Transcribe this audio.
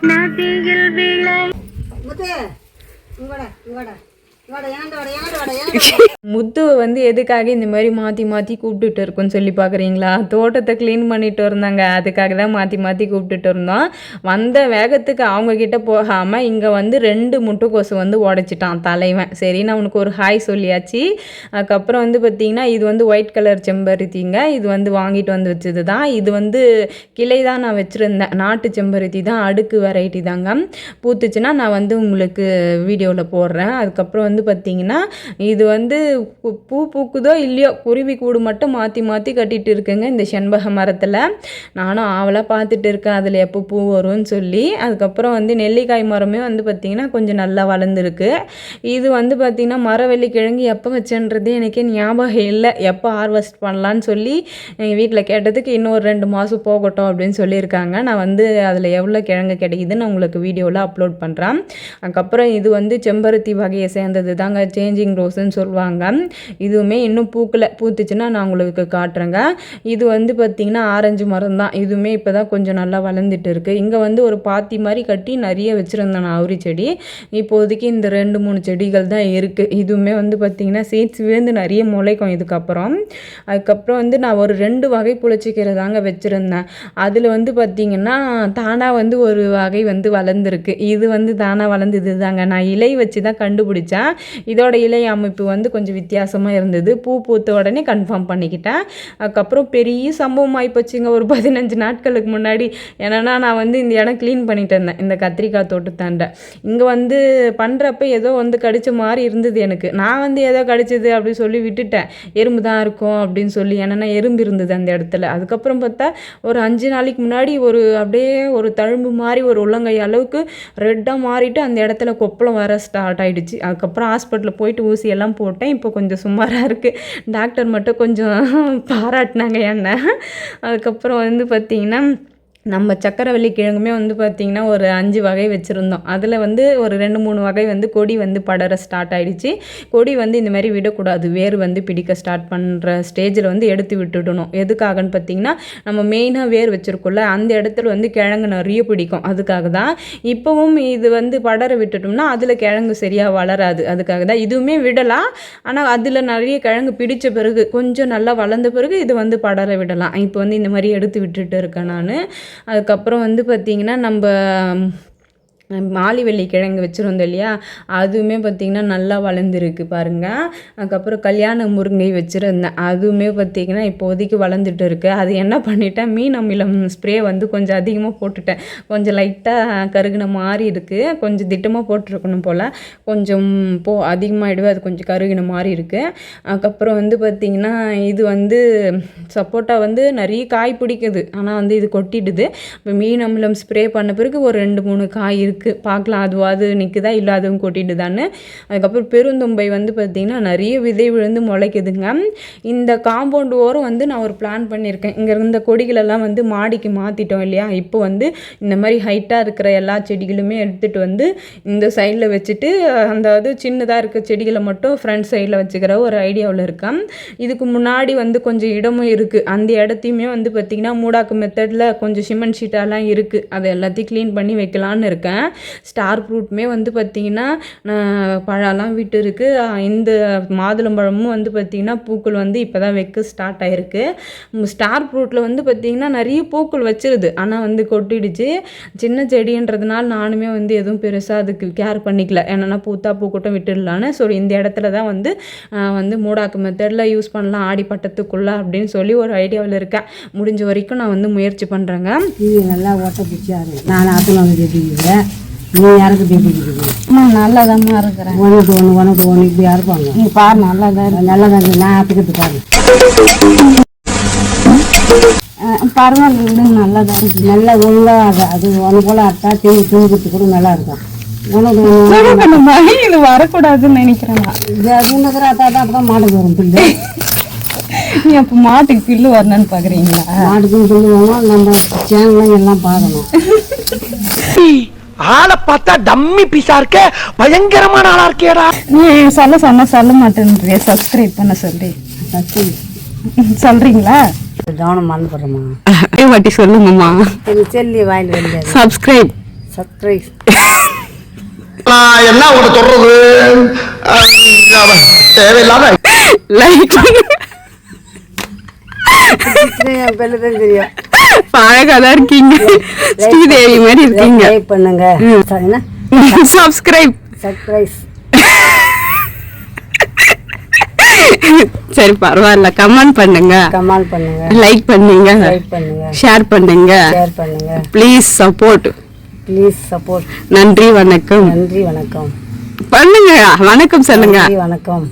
நதியில் விளை முத்துவை வந்து எதுக்காக இந்த மாதிரி மாற்றி மாற்றி கூப்பிட்டுட்டு இருக்கோன்னு சொல்லி பார்க்குறீங்களா? தோட்டத்தை க்ளீன் பண்ணிட்டு இருந்தாங்க, அதுக்காக தான் மாற்றி மாற்றி கூப்பிட்டுட்டு இருந்தோம். வந்த வேகத்துக்கு அவங்கக்கிட்ட போகாமல் இங்கே வந்து 2 முட்டைக்கோசு வந்து உடச்சிட்டான் தலைவன். சரி, நான் உனக்கு ஒரு ஹாய் சொல்லியாச்சு. அதுக்கப்புறம் வந்து பார்த்திங்கன்னா இது வந்து ஒயிட் கலர் செம்பருத்திங்க. இது வந்து வாங்கிட்டு வந்து வச்சது தான். இது வந்து கிளை தான் நான் வச்சுருந்தேன். நாட்டு செம்பருத்தி தான், அடுக்கு வெரைட்டி தாங்க. பூத்துச்சுன்னா நான் வந்து உங்களுக்கு வீடியோவில் போடுறேன். அதுக்கப்புறம் வந்து பார்த்திங்கன்னா இது வந்து பூ பூக்குதோ இல்லையோ, குருவி கூடு மட்டும் மாற்றி மாற்றி கட்டிகிட்டு இருக்குங்க இந்த செண்பக மரத்தில். நானும் ஆவலாக பார்த்துட்டு இருக்கேன் அதில் எப்போ பூ வரும்னு சொல்லி. அதுக்கப்புறம் வந்து நெல்லிக்காய் மரமே வந்து பார்த்திங்கன்னா கொஞ்சம் நல்லா வளர்ந்துருக்கு. இது வந்து பார்த்திங்கன்னா மரவள்ளிக்கிழங்கு எப்போ வச்சேன்றதே எனக்கே ஞாபகம் இல்லை. எப்போ ஹார்வெஸ்ட் பண்ணலான்னு சொல்லி எங்கள் வீட்டில் கேட்டதுக்கு இன்னொரு 2 மாதம் போகட்டும் அப்படின்னு சொல்லியிருக்காங்க. நான் வந்து அதில் எவ்வளோ கிழங்கு கிடைக்குதுன்னு நான் உங்களுக்கு வீடியோவில் அப்லோட் பண்ணுறேன். அதுக்கப்புறம் இது வந்து செம்பருத்தி வகையை சேர்ந்தது தாங்க, சேஞ்சிங் ரோஸ்ன்னு சொல்லுவாங்க. இதுவுமே இன்னும் பூத்துச்சுன்னா நான் உங்களுக்கு காட்டுறேங்க. இது வந்து பார்த்திங்கன்னா ஆரஞ்சு மரம் தான். இதுவுமே இப்போ தான் கொஞ்சம் நல்லா வளர்ந்துட்டு இருக்குது. இங்கே வந்து ஒரு பாத்தி மாதிரி கட்டி நிறைய வச்சுருந்தேன் நான் அவுரி செடி. இப்போதைக்கு இந்த 2-3 செடிகள் தான் இருக்குது. இதுவுமே வந்து பார்த்திங்கன்னா சீட்ஸ் விழுந்து நிறைய முளைக்கும் இதுக்கப்புறம். அதுக்கப்புறம் வந்து நான் ஒரு 2 வகை புளிச்சிக்கீரை தாங்க வச்சுருந்தேன். அதில் வந்து பார்த்திங்கன்னா தானாக வந்து ஒரு வகை வந்து வளர்ந்துருக்கு. இது வந்து தானாக வளர்ந்தது தாங்க. நான் இலை வச்சு தான் கண்டுபிடிச்சேன். இதோட இலை அமைப்பு வந்து கொஞ்சம் வித்தியாசமாக இருந்தது. பூத்த உடனே கன்ஃபார்ம் பண்ணிக்கிட்டேன். அதுக்கப்புறம் பெரிய சம்பவம் ஆகிப்போச்சுங்க ஒரு 15 நாட்களுக்கு முன்னாடி. ஏன்னா நான் வந்து இந்த இடம் க்ளீன் பண்ணிட்டு இருந்தேன், இந்த கத்திரிக்காய் தோட்டத்தாண்ட. இங்கே வந்து பண்ணுறப்ப ஏதோ வந்து கடிச்ச மாதிரி இருந்தது எனக்கு. நான் வந்து ஏதோ கடிச்சது அப்படின்னு சொல்லி விட்டுட்டேன். எறும்பு தான் இருக்கும் அப்படின்னு சொல்லி. ஏன்னா எறும்பு இருந்தது அந்த இடத்துல. அதுக்கப்புறம் பார்த்தா ஒரு 5 நாளைக்கு முன்னாடி ஒரு அப்படியே ஒரு தழும்பு மாதிரி ஒரு உள்ளங்கை அளவுக்கு ரெட்டாக மாறிட்டு அந்த இடத்துல கொப்பளம் வர ஸ்டார்ட் ஆகிடுச்சு. அதுக்கப்புறம் ஹாஸ்பிட்டலில் போயிட்டு ஊசியெல்லாம் போட்டேன். இப்போ கொஞ்சம் சுமாராக இருக்குது. டாக்டர் மட்டும் கொஞ்சம் பாராட்டினாங்க என்ன. அதுக்கப்புறம் வந்து பார்த்திங்கன்னா நம்ம சக்கரவள்ளி கிழங்குமே வந்து பார்த்திங்கன்னா ஒரு 5 வகை வச்சுருந்தோம். அதில் வந்து ஒரு 2-3 வகை வந்து கொடி வந்து படர ஸ்டார்ட் ஆகிடுச்சு. கொடி வந்து இந்த மாதிரி விடக்கூடாது, வேர் வந்து பிடிக்க ஸ்டார்ட் பண்ணுற ஸ்டேஜில் வந்து எடுத்து விட்டுடணும். எதுக்காகன்னு பார்த்திங்கன்னா நம்ம மெயினாக வேர் வச்சுருக்கோம்ல, அந்த இடத்துல வந்து கிழங்கு நிறைய பிடிக்கும். அதுக்காக தான். இப்போவும் இது வந்து படர விட்டுட்டோம்னா அதில் கிழங்கு சரியாக வளராது. அதுக்காக தான் இதுவுமே விடலாம். ஆனால் அதில் நிறைய கிழங்கு பிடிச்ச பிறகு கொஞ்சம் நல்லா வளர்ந்த பிறகு இது வந்து படர விடலாம். இப்போ வந்து இந்த மாதிரி எடுத்து விட்டுட்டு இருக்கேன் நான். அதுக்கப்புறம் வந்து பார்த்திங்கன்னா நம்ம மாலிவள்ளி கிழங்கு வச்சுருந்தோம் இல்லையா, அதுவுமே பார்த்திங்கன்னா நல்லா வளர்ந்துருக்கு பாருங்கள். அதுக்கப்புறம் கல்யாண முருங்கை வச்சுருந்தேன். அதுவுமே பார்த்திங்கன்னா இப்போதைக்கு வளர்ந்துட்டு இருக்குது. அது என்ன பண்ணிட்டேன், மீன் அமிலம் ஸ்ப்ரே வந்து கொஞ்சம் அதிகமாக போட்டுட்டேன். கொஞ்சம் லைட்டாக கருகின மாதிரி இருக்குது. கொஞ்சம் திட்டமாக போட்டிருக்கணும் போல். கொஞ்சம் அதிகமாகிடுவே, அது கொஞ்சம் கருகின மாதிரி இருக்குது. அதுக்கப்புறம் வந்து பார்த்திங்கன்னா இது வந்து சப்போட்டா வந்து நிறைய காய் பிடிக்குது, ஆனால் வந்து இது கொட்டிடுது. இப்போ மீன் அமிலம் ஸ்ப்ரே பண்ண பிறகு ஒரு 2-3 காய் இருக்குது. பார்க்கலாம் அது நிற்குதா இல்லை அதுவும் கொட்டிடுதான்னு. அதுக்கப்புறம் பெருந்தும்பை வந்து பார்த்திங்கன்னா நிறைய விதை விழுந்து முளைக்குதுங்க. இந்த காம்பவுண்ட் ஓரம் வந்து நான் ஒரு பிளான் பண்ணியிருக்கேன். இங்கே இருந்த கொடிகளெல்லாம் வந்து மாடிக்கு மாற்றிட்டோம் இல்லையா, இப்போ வந்து இந்த மாதிரி ஹைட்டாக இருக்கிற எல்லா செடிகளுமே எடுத்துகிட்டு வந்து இந்த சைடில் வச்சுட்டு அந்த சின்னதாக இருக்க செடிகளை மட்டும் ஃப்ரண்ட் சைடில் வச்சுக்கிற ஒரு ஐடியாவில் இருக்கேன். இதுக்கு முன்னாடி வந்து கொஞ்சம் இடமும் இருக்குது. அந்த இடத்தையுமே வந்து பார்த்திங்கன்னா மூடாக்கு மெத்தடில் கொஞ்சம் சிமெண்ட் ஷீட்டாலாம் இருக்குது. அதை எல்லாத்தையும் க்ளீன் பண்ணி வைக்கலான்னு இருக்கேன். ஸ்டார் ஃப்ரூட்டுமே வந்து பார்த்திங்கன்னா பழம்லாம் விட்டு இருக்குது. இந்த மாதுளம்பழமும் வந்து பார்த்திங்கன்னா பூக்கள் வந்து இப்போ தான் வைக்க ஸ்டார்ட் ஆகிருக்கு. ஸ்டார் ஃப்ரூட்டில் வந்து பார்த்திங்கன்னா நிறைய பூக்கள் வச்சிருது, ஆனால் வந்து கொட்டிடுச்சு. சின்ன செடின்றதுனால நானுமே வந்து எதுவும் பெருசாக அதுக்கு கேர் பண்ணிக்கல. என்னென்னா பூக்கூட்டம் விட்டுடலான்னு. ஸோ இந்த இடத்துல தான் வந்து மூடாக்கு மெத்தடில் யூஸ் பண்ணலாம் ஆடி பட்டத்துக்குள்ளே அப்படின்னு சொல்லி ஒரு ஐடியாவில் இருக்கேன். முடிஞ்ச வரைக்கும் நான் வந்து முயற்சி பண்ணுறேங்க. இது நல்லா ஓட்ட பிடிச்சாரு. நான் ஆற்றுல வந்து கேட்டுக்கிறேன். நீ யாருக்கு பேசிக்கிட்டு நல்லா தான் இருக்கிறேன். உனக்கு ஒன்று இப்படி இருப்பாங்க. நீ பாரு நல்லா தான் இருக்கு. நான் ஆற்றுக்கிறது பாரு. பரவாயில்ல, நல்லா தான் இருக்கு. நல்லா ஒழுங்காக அது ஒன்று போல் அட்டா தூங்குறது கூட நல்லா இருக்கும். உனக்கு இது வரக்கூடாதுன்னு நினைக்கிறேன். இது அதுங்கிற அட்டா தான் அப்போ மாட்டுக்கு வரும் பில்லு. நீ அப்போ மாட்டுக்கு பில்லு வரணும்னு பார்க்குறீங்களா? மாட்டுக்குன்னு சொல்லுவாங்க. நம்ம சேனல்லாம் எல்லாம் பார்க்கணும். ஆளை பார்த்தா டம்மி பீஸா இருக்க, பயங்கரமான ஆளா இருக்கேடா. நீ சொல்ல மாட்டேன். சப்ஸ்கிரைப் பண்ண சொல்லி சொல்றீங்களா? கவனம் மறந்து போடுறோமா? வாட்டி சொல்லுங்கம்மா. செல்லி வாயில் வந்து சப்ஸ்கிரைப் சர்ப்ரைஸ். நான் என்ன உங்களை சொல்றது தேவையில்லாம லைக் என் பேர்ல தான் தெரியும். அழகாதான் இருக்கீங்க, ஸ்ரீதேவி மாதிரி இருக்கீங்க. லைக் பண்ணுங்க. என்ன சப்ஸ்கிரைப். சர்ப்ரைஸ். சரி பரவாயில்ல, கமெண்ட் பண்ணுங்க, கமெண்ட் பண்ணுங்க, லைக் பண்ணுங்க, லைக் பண்ணுங்க, ஷேர் பண்ணுங்க, ஷேர் பண்ணுங்க. Please support. Please support. நன்றி வணக்கம். நன்றி வணக்கம். பண்ணுங்க, வணக்கம் சொல்லுங்க. நன்றி வணக்கம்.